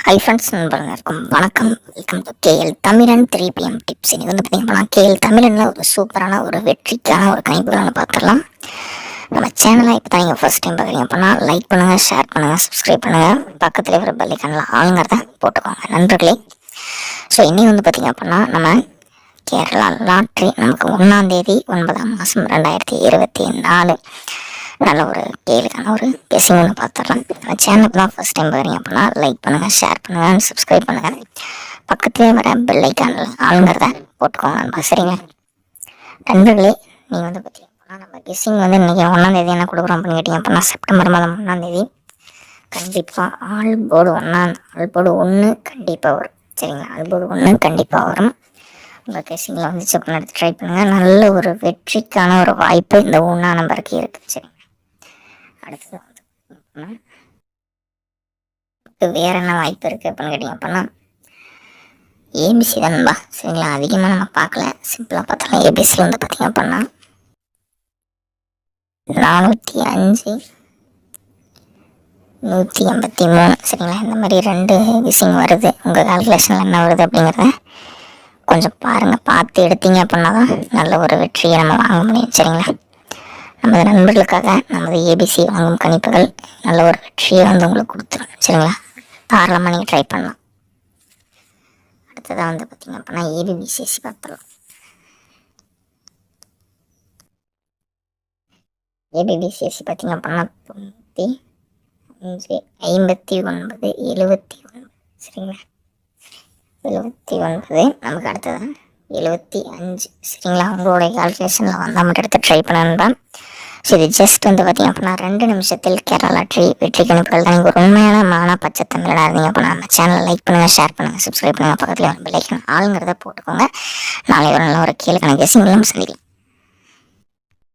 Hi friends, நண்பர்களுக்கும் வணக்கம். Welcome to KL தமிழன் 3PM டிப்ஸ். இன்னைக்கு வந்து பார்த்தீங்கன்னா கேஎல் தமிழனில் ஒரு சூப்பரான ஒரு வெற்றிக்கான ஒரு கணிப்புகளை பார்த்துடலாம். நம்ம சேனலை இப்போ தான் நீங்கள் ஃபர்ஸ்ட் டைம் பார்க்குறீங்க அப்படின்னா லைக் பண்ணுங்கள், ஷேர் பண்ணுங்கள், சப்ஸ்கிரைப் பண்ணுங்கள், பக்கத்தில் வர பெல்லைக்கானில் ஆளுங்கிறத போட்டுக்கோங்க நண்பர்களே. ஸோ இன்னைக்கு வந்து பார்த்திங்க அப்படின்னா நம்ம கேரளா லாட்ரி நமக்கு 1ஆம் தேதி 9ஆம் மாதம் 2024 நல்ல ஒரு கேளுக்கான ஒரு கெஸிங் ஒன்று பார்த்துடலாம். நம்ம சேனலுக்கு தான் ஃபர்ஸ்ட் டைம் பார்க்குறீங்க அப்படின்னா லைக் பண்ணுங்கள், ஷேர் பண்ணுங்கள், சப்ஸ்கிரைப் பண்ணுங்கள், பக்கத்துலேயே வர பெல்லைக்கானில் ஆளுங்கிறத போட்டுக்கோங்க. சரிங்க நண்பர்களே, நீங்கள் வந்து பார்த்தீங்க அப்படின்னா நம்ம கெஸிங் வந்து இன்றைக்கி 1ஆம் தேதி என்ன கொடுக்குறோம் அப்படின்னு கேட்டிங்க அப்படின்னா செப்டம்பர் மாதம் 1ஆம் தேதி கண்டிப்பாக ஆல்போர்டு 1 கண்டிப்பாக வரும். சரிங்களா, ஆல்போர்டு 1 கண்டிப்பாக வரும். உங்கள் கெஸிங்கில் வந்து செக் பண்ணி எடுத்து ட்ரை பண்ணுங்கள். நல்ல ஒரு வெற்றிக்கான ஒரு வாய்ப்பு இந்த 1ஆம் நம்பருக்கு இருக்குது. சரிங்க, அடுத்தது வந்து வேற என்ன வாய்ப்பு இருக்குது அப்படின்னு கேட்டிங்க அப்படின்னா ஏபிசி தான்பா. சரிங்களா, அதிகமாக நம்ம பார்க்கல, சிம்பிளாக பார்த்தாலும் ஏபிசியில் வந்து பார்த்திங்க அப்படின்னா 405 183. சரிங்களா, இந்த மாதிரி 2 விஷயம் வருது. உங்கள் கால்குலேஷனில் என்ன வருது அப்படிங்கிறத கொஞ்சம் பாருங்கள். பார்த்து எடுத்தீங்க அப்படின்னா தான் நல்ல ஒரு வெற்றியை நம்ம வாங்க முடியும். சரிங்களா, நமது நண்பர்களுக்காக நமது ஏபிசி வாங்கும் கணிப்புகள் நல்ல ஒரு வெற்றியை வந்து உங்களுக்கு கொடுத்துரும். சரிங்களா, தாராளமாக நீங்கள் ட்ரை பண்ணலாம். அடுத்ததாக வந்து பார்த்திங்க அப்படின்னா ஏபிபிசிஎஸ்சி பார்த்துடலாம். ஏபிபிசிஎஸ்சி பார்த்திங்க அப்படின்னா 95 59 79. சரிங்களா, 79 நமக்கு அடுத்தது 75. சரிங்களா, உங்களுடைய கால்குலேஷனில் வந்தால் மட்டும் எடுத்து ட்ரை பண்ணணும். ஸோ இது ஜஸ்ட் வந்து பார்த்திங்க அப்படின்னா 2 நிமிஷத்தில் கேரளா லாட்ரி வெற்றி கணிப்புகள் தான். நீங்கள் ஒரு உண்மையான பச்சை தமிழனாக இருந்தீங்க அப்படின்னா நம்ம சேனலை லைக் பண்ணுங்கள், ஷேர் பண்ணுங்கள், சப்ஸ்கிரைப் பண்ணுங்கள், பக்கத்தில் பெல் ஐக்கான் ஆளுங்கிறத போட்டுக்கோங்க. நாளை ஒரு நல்ல ஒரு கேளுக்கான கெஸிங் சந்திக்கலாம்.